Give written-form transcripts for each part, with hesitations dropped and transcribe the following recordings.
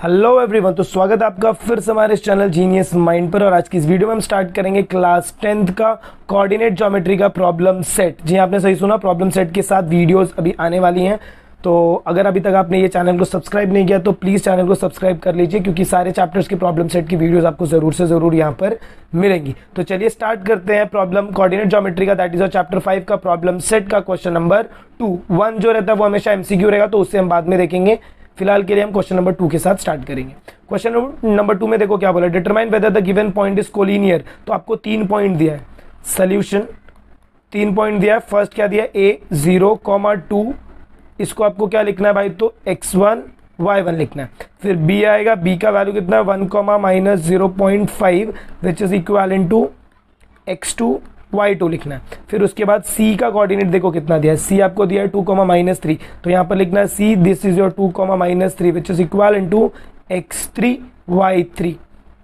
Hello everyone, तो स्वागत है आपका फिर से हमारे चैनल जीनियस माइंड पर। और आज की इस वीडियो में हम स्टार्ट करेंगे क्लास 10th का कोऑर्डिनेट ज्योमेट्री का प्रॉब्लम सेट। जी आपने सही सुना, प्रॉब्लम सेट के साथ वीडियोस अभी आने वाली हैं। तो अगर अभी तक आपने ये चैनल को सब्सक्राइब नहीं किया तो प्लीज़ चैनल को सब्सक्राइब कर लीजिए, क्योंकि सारे चैप्टर्स के प्रॉब्लम सेट की वीडियोस आपको ज़रूर से ज़रूर यहाँ पर मिलेंगी। तो चलिए स्टार्ट करते हैं प्रॉब्लम कोऑर्डिनेट ज्योमेट्री का, दैट इज चैप्टर 5 का प्रॉब्लम सेट का क्वेश्चन नंबर 2। 1 जो रहता है वो हमेशा एमसीक्यू रहेगा, तो उससे हम बाद में देखेंगे। फिलहाल के लिए हम क्वेश्चन नंबर 2 के साथ स्टार्ट करेंगे। क्वेश्चन नंबर 2 में देखो क्या बोला, determine whether the given point is collinear. तो आपको 3 पॉइंट दिया है, सोल्यूशन 3 पॉइंट दिया है। फर्स्ट क्या दिया है, ए 0,2, इसको आपको क्या लिखना है भाई, तो x1 y1 लिखना है। फिर b आएगा, b का वैल्यू कितना है 1, -0.5 विच is equal to x2 y2 लिखना है। फिर उसके बाद c का कोऑर्डिनेट देखो कितना दिया है, c आपको दिया है 2, -3, तो यहाँ पर लिखना है c this is your 2, -3 which is equal to x3 y3।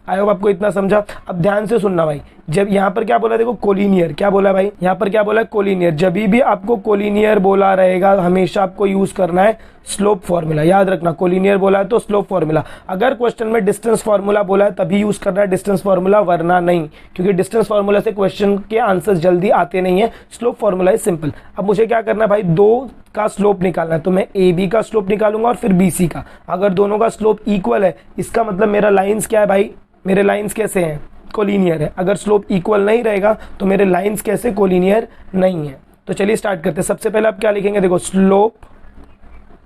I hope आपको इतना समझा। अब ध्यान से सुनना भाई, जब यहाँ पर क्या बोला देखो कोलिनियर, क्या बोला भाई यहाँ पर क्या बोला कोलिनियर। जब भी आपको कोलिनियर बोला रहेगा हमेशा आपको यूज करना है स्लोप फॉर्मूला। याद रखना, कोलिनियर बोला है तो स्लोप फॉर्मूला। अगर क्वेश्चन में डिस्टेंस फॉर्मूला बोला है तभी यूज करना है डिस्टेंस फॉर्मूला, वरना नहीं, क्योंकि डिस्टेंस फॉर्मूला से क्वेश्चन के आंसर जल्दी आते नहीं है। Slope formula is simple. अब मुझे क्या करना है भाई, 2 का स्लोप निकालना है, तो मैं ए बी का स्लोप निकालूंगा और फिर बी सी का। अगर दोनों का स्लोप इक्वल है इसका मतलब मेरा लाइन्स क्या है भाई, मेरे लाइंस कैसे हैं, कोलिनियर है। अगर स्लोप इक्वल नहीं रहेगा तो मेरे लाइंस कैसे, कोलिनियर नहीं है। तो चलिए स्टार्ट करते हैं। सबसे पहले आप क्या लिखेंगे, देखो slope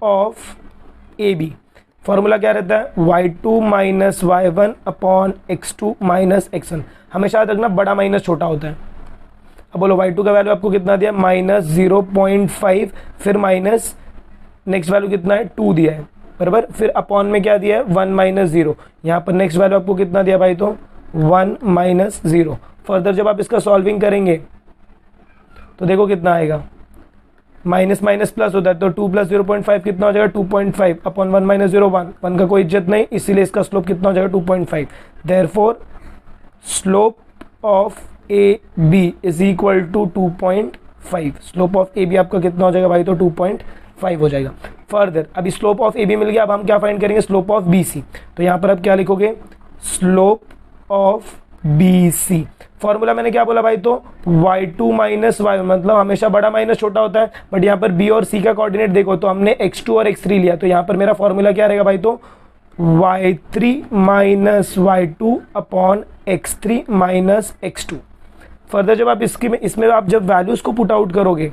of A B, formula क्या रहता है y2 - y1 upon x2 - x1। हमेशा याद रखना बड़ा माइनस छोटा होता है। अब बोलो y2 का वैल्यू आपको कितना दिया, -0.5, फिर माइनस नेक्स्ट वैल्यू कितना है 2 दिया है बराबर। फिर अपॉन में क्या दिया है 1 - 0। यहाँ पर नेक्स्ट वैल्यू आपको कितना दिया भाई, तो 1 - 0। फर्दर जब आप इसका सॉल्विंग करेंगे तो देखो कितना आएगा, माइनस माइनस प्लस होता है, तो 2 + 0.5 कितना हो जाएगा 2.5 अपॉन 1 - 0 1। 1 का कोई इज्जत नहीं, इसीलिए इसका स्लोप कितना हो जाएगा 2.5। Therefore slope of A B is equal to 2.5। Slope of A B आपका कितना हो जाएगा भाई, तो 2.5 हो जाएगा। फर्दर अभी स्लोप ऑफ ए बी मिल गया, अब हम क्या फाइंड करेंगे, स्लोप ऑफ बी सी। तो यहाँ पर अब क्या लिखोगे, slope of B C. Formula मैंने क्या बोला भाई, तो y2 - y1, मतलब हमेशा बड़ा माइनस छोटा होता है। बट यहाँ पर b और c का कोऑर्डिनेट देखो तो हमने x2 और x3 लिया, तो यहाँ पर मेरा फॉर्मूला क्या रहेगा भाई, तो y3 - y2 upon x3 - x2। Further जब आप इसमें आप जब वैल्यूज को पुट आउट करोगे,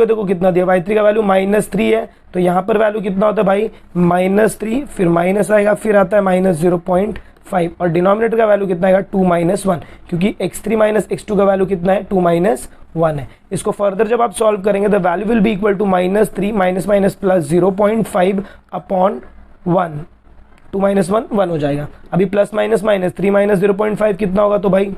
देखो कितना दिया, y3 का वैल्यू -3 है, तो यहाँ पर वैल्यू कितना होता है भाई -3, फिर माइनस आएगा, फिर आता है -0.5, और डिनोमिनेटर का वैल्यू कितना आएगा 2 - 1, क्योंकि x3 - x2 का वैल्यू कितना है 2 - 1 है। इसको फर्दर जब आप सॉल्व करेंगे the value will be equal to -3 - plus 0.5 upon 1, 2 - 1 1 हो जाएगा। अभी प्लस माइनस 3 - 0.5 कितना होगा, तो भाई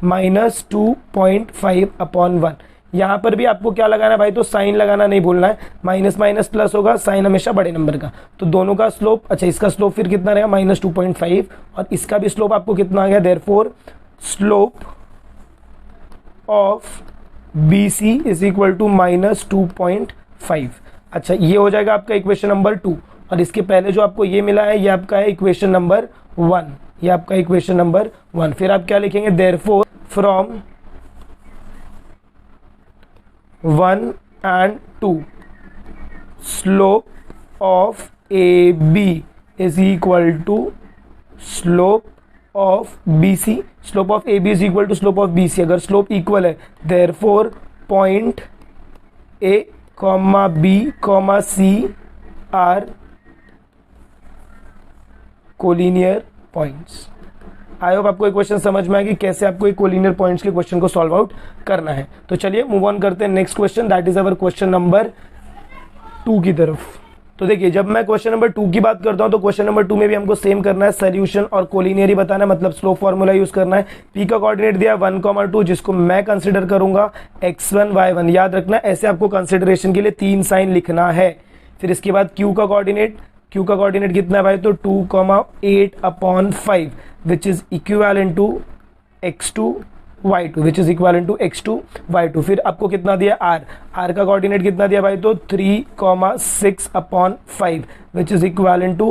-2.5 अपॉन 1। यहाँ पर भी आपको क्या लगाना है भाई, तो साइन लगाना नहीं भूलना है, माइनस माइनस प्लस होगा, साइन हमेशा बड़े नंबर का। तो दोनों का स्लोप, अच्छा इसका स्लोप फिर कितना रहेगा -2.5, और इसका भी स्लोप आपको कितना आ गया, therefore slope of B C is equal to -2.5। अच्छा ये हो जाएगा आपका इक्वेशन नंबर 2, और इसके पहले जो आपको ये मिला है ये आपका है इक्वेशन नंबर 1, ये आपका इक्वेशन नंबर 1। फिर आप क्या लिखेंगे, therefore from 1 and 2 slope of AB is equal to slope of BC। slope of AB is equal to slope of BC। अगर slope equal है therefore point A, B, C are collinear points। I hope आपको एक question समझ में आया कि कैसे आपको एक कोलिनियर पॉइंट्स के क्वेश्चन को सॉल्व आउट करना है। तो चलिए मूव ऑन करते हैं next question, that is our question number 2 की तरफ। तो देखिए जब मैं क्वेश्चन नंबर 2 की बात करता हूं तो क्वेश्चन नंबर 2 में भी हमको सेम करना है, सोल्यूशन और कोलिनियर ही बताना है, मतलब स्लोप फॉर्मूला यूज करना है। पी का कोऑर्डिनेट दिया 1, 2, जिसको मैं कंसिडर करूंगा x1 y1। याद रखना ऐसे आपको कंसिडरेशन के लिए 3 साइन लिखना है। फिर इसके बाद क्यू का कोऑर्डिनेट कितना है भाई, तो 2,8 upon 5 which is equivalent to x2 y2 which is equivalent to x2 y2। फिर आपको कितना दिया r का कोऑर्डिनेट कितना दिया भाई, तो 3,6 upon 5 which is equivalent to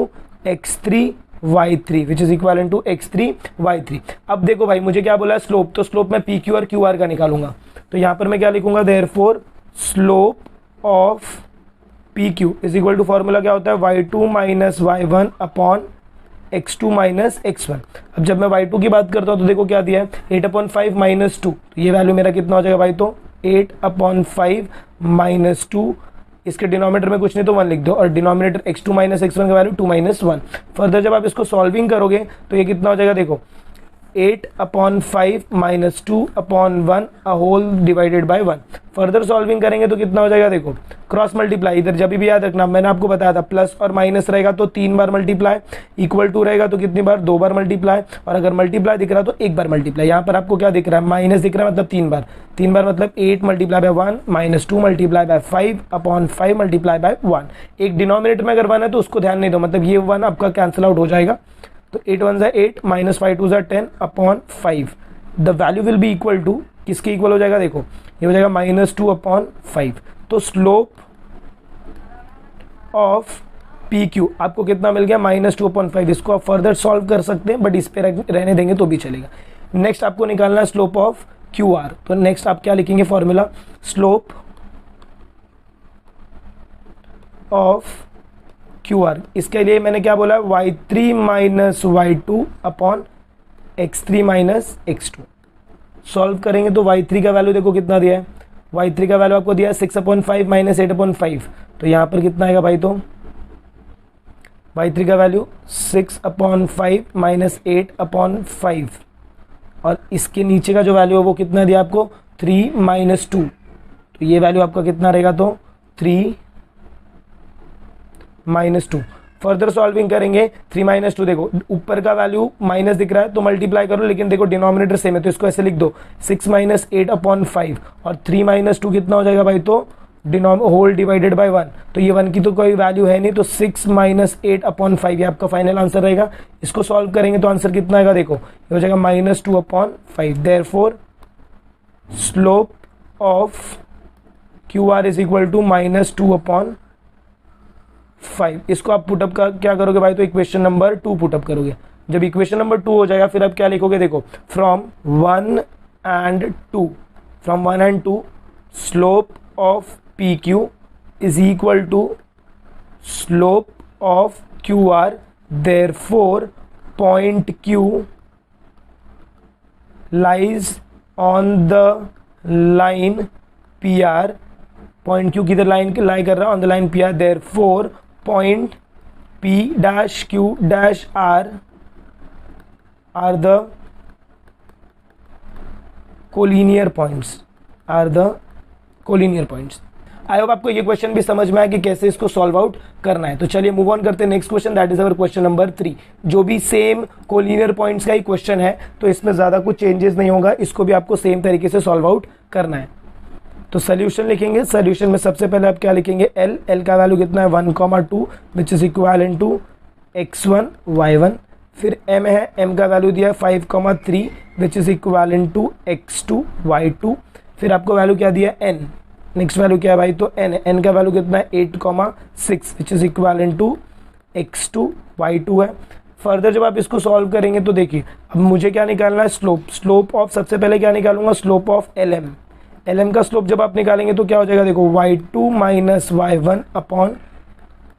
x3 y3 which is equal to x3 y3। अब देखो भाई मुझे क्या बोला है स्लोप, तो स्लोप मैं पी क्यू और क्यू आर का निकालूंगा, तो यहां पर मैं क्या लिखूंगा, therefore slope of P Q is equal to formula क्या होता है y2 minus y1 upon x2 minus x1। अब जब मैं y2 की बात करता हूं तो देखो क्या दिया है 8/5 माइनस 2, तो ये वैल्यू मेरा कितना हो जाएगा भाई, तो 8/5 माइनस 2, इसके डिनोमिनेटर में कुछ नहीं तो 1 लिख दो, और डिनोमिनेटर x2 माइनस x1 का वैल्यू 2 माइनस 1। फर्दर जब आप इसको सॉल्विंग करोगे तो ये कितना हो जाएगा, देखो 8/5 minus 2/1 a whole divided by 1। Further solving करेंगे तो कितना हो जाएगा, देखो क्रॉस मल्टीप्लाई, इधर जब भी याद रखना मैंने आपको बताया था प्लस और माइनस रहेगा तो 3 बार मल्टीप्लाई, इक्वल टू रहेगा तो कितनी बार, 2 बार मल्टीप्लाई, और अगर मल्टीप्लाई दिख रहा है तो 1 बार मल्टीप्लाई। यहाँ पर आपको क्या दिख रहा है, माइनस दिख रहा है मतलब 3 बार, 3 बार मतलब 8 multiply by 1 minus 2 multiply by 5/5 multiply by 1। एक डिनोमिनेटर में अगर 1 है तो उसको ध्यान नहीं दो, मतलब ये 1 आपका कैंसिल आउट हो जाएगा, तो 8 1 ज़ा 8 माइनस 5 2 ज़ा 10 upon 5। The value will be equal to, किसके इक्वल हो जाएगा, देखो ये हो जाएगा -2/5। तो स्लोप ऑफ पी क्यू आपको कितना मिल गया, -2/5। इसको आप फर्दर सॉल्व कर सकते हैं बट इस पे रहने देंगे तो भी चलेगा। नेक्स्ट आपको निकालना है स्लोप ऑफ क्यू आर, तो नेक्स्ट आप क्या लिखेंगे formula, slope of Q are, इसके लिए मैंने क्या बोला y3 minus y2 upon x3 minus x2। Solve करेंगे तो y3 का वैल्यू देखो कितना दिया है, y3 का वैल्यू आपको दिया है 6/5 माइनस 8/5, तो यहाँ पर कितना आएगा भाई, तो y3 का वैल्यू 6/5 माइनस 8/5, और इसके नीचे का जो वैल्यू है वो कितना दिया आपको 3 माइनस 2, तो ये वैल्यू आपका कितना रहेगा, तो 3 माइनस 2। फर्दर सॉल्विंग करेंगे 3 माइनस 2, देखो ऊपर का वैल्यू माइनस दिख रहा है तो मल्टीप्लाई करो, लेकिन देखो डिनोमिनेटर सेम है तो इसको ऐसे लिख दो 6 माइनस 8/5, और 3 माइनस 2 कितना हो जाएगा भाई, तो होल डिवाइडेड बाय 1, तो ये 1 की तो कोई वैल्यू है नहीं, तो 6 माइनस 8/5 ये आपका फाइनल आंसर रहेगा। इसको सॉल्व करेंगे तो आंसर कितना आएगा, देखो ये हो जाएगा -2/5। Therefore slope of Q R is equal to -2/5। इसको आप पुटअप का क्या करोगे भाई, तो इक्वेशन नंबर 2 पुटअप करोगे। जब इक्वेशन नंबर 2 हो जाएगा फिर आप क्या लिखोगे, देखो from 1 and 2 slope of P Q is equal to slope of Q R, therefore point Q lies on the line P R, point Q किधर लाइन लाई कर रहा है, on the line P R, therefore point P dash Q dash R are the collinear points, I hope आपको ये question भी समझ में आया कि कैसे इसको सॉल्व आउट करना है। तो चलिए मूव ऑन करते हैं next question, that is our question number 3, जो भी सेम कोलिनियर पॉइंट्स का ही क्वेश्चन है, तो इसमें ज्यादा कुछ चेंजेस नहीं होगा, इसको भी आपको सेम तरीके से सॉल्व आउट करना है। तो सोल्यूशन लिखेंगे, सोल्यूशन में सबसे पहले आप क्या लिखेंगे, एल का वैल्यू कितना है 1,2 विच is equal to x1 y1, फिर m है, m का वैल्यू दिया है 5,3 विच is equal to x2 y2, फिर आपको वैल्यू क्या दिया है n, नेक्स्ट वैल्यू क्या है भाई, तो n का वैल्यू कितना है 8,6 विच is equal to x2 y2 है। फर्दर जब आप इसको सॉल्व करेंगे तो देखिए अब मुझे क्या निकालना है, स्लोप ऑफ, सबसे पहले क्या निकालूंगा, स्लोप ऑफ LM का स्लोप जब आप निकालेंगे तो क्या हो जाएगा, देखो y2 minus y1 upon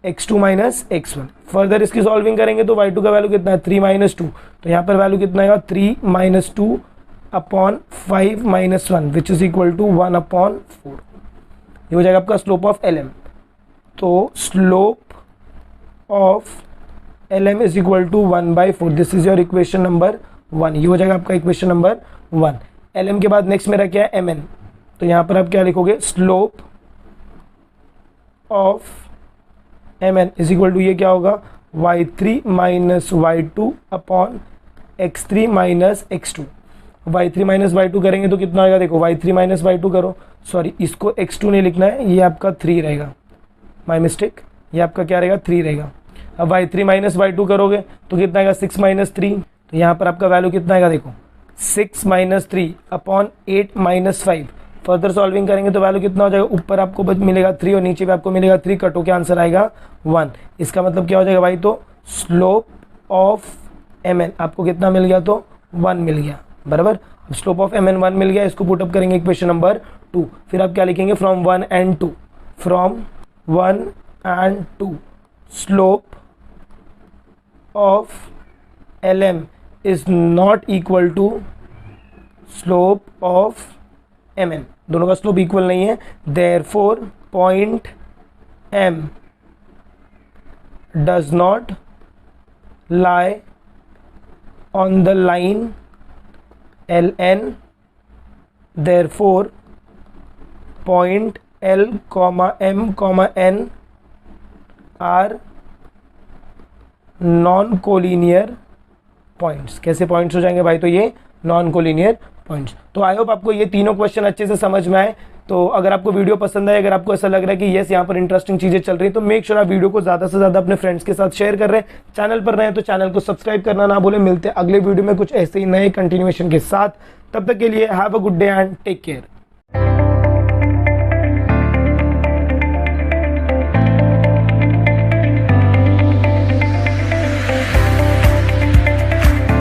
x2 minus x1। Further इसकी सॉल्विंग करेंगे तो y2 का वैल्यू कितना है 3 माइनस 2, तो यहाँ पर वैल्यू कितना आएगा 3 minus 2 upon 5 minus 1 which is equal to 1/4, ये हो जाएगा आपका स्लोप ऑफ LM। तो slope of LM is equal to 1/4, this is your equation number 1, ये हो जाएगा आपका इक्वेशन नंबर 1। LM के बाद नेक्स्ट मेरा क्या है MN, तो यहां पर आप क्या लिखोगे, slope of MN is equal to, ये क्या होगा y3 minus y2 upon x3 minus x2। y3 minus y2 करेंगे तो कितना आएगा, देखो y3 माइनस y2 करो, सॉरी इसको x2 नहीं लिखना है, ये आपका 3 रहेगा, माई मिस्टेक, ये आपका क्या रहेगा 3 रहेगा। अब y3 माइनस y2 करोगे तो कितना आएगा 6 माइनस 3, तो यहाँ पर आपका वैल्यू कितना आएगा, देखो 6 minus 3 upon 8 minus 5। Further solving करेंगे तो वैल्यू कितना हो जाएगा, ऊपर आपको मिलेगा 3 और नीचे भी आपको मिलेगा 3, कट होकर आंसर आएगा 1। इसका मतलब क्या हो जाएगा भाई, तो स्लोप ऑफ एम एन, आपको कितना मिल गया? तो 1 मिल गया, बराबर। स्लोप ऑफ एम एन 1 मिल गया, इसको पुटअप करेंगे इक्वेशन नंबर 2। फिर आप क्या लिखेंगे? From 1 and 2, from 1 and 2 slope of L M is not equal to slope of M N, दोनों का स्लोप इक्वल नहीं है, therefore point M does not lie on the line ln, therefore point L, M, N are non collinear points. कैसे points हो जाएंगे भाई? तो ये नॉन कोलिनियर पॉइंट्स। तो आई होप आपको ये तीनों क्वेश्चन अच्छे से समझ में आए। तो अगर आपको वीडियो पसंद आए, अगर आपको ऐसा लग रहा है कि यस यहाँ पर इंटरेस्टिंग चीजें चल रही हैं, तो मेक श्योर आप वीडियो को ज्यादा से ज्यादा अपने फ्रेंड्स के साथ शेयर कर रहे हैं। चैनल पर रहे हैं तो चैनल को सब्सक्राइब करना ना भूलें। मिलते हैं अगले वीडियो में कुछ ऐसे ही नए कंटिन्यूएशन के साथ। तब तक के लिए have a good day and take care.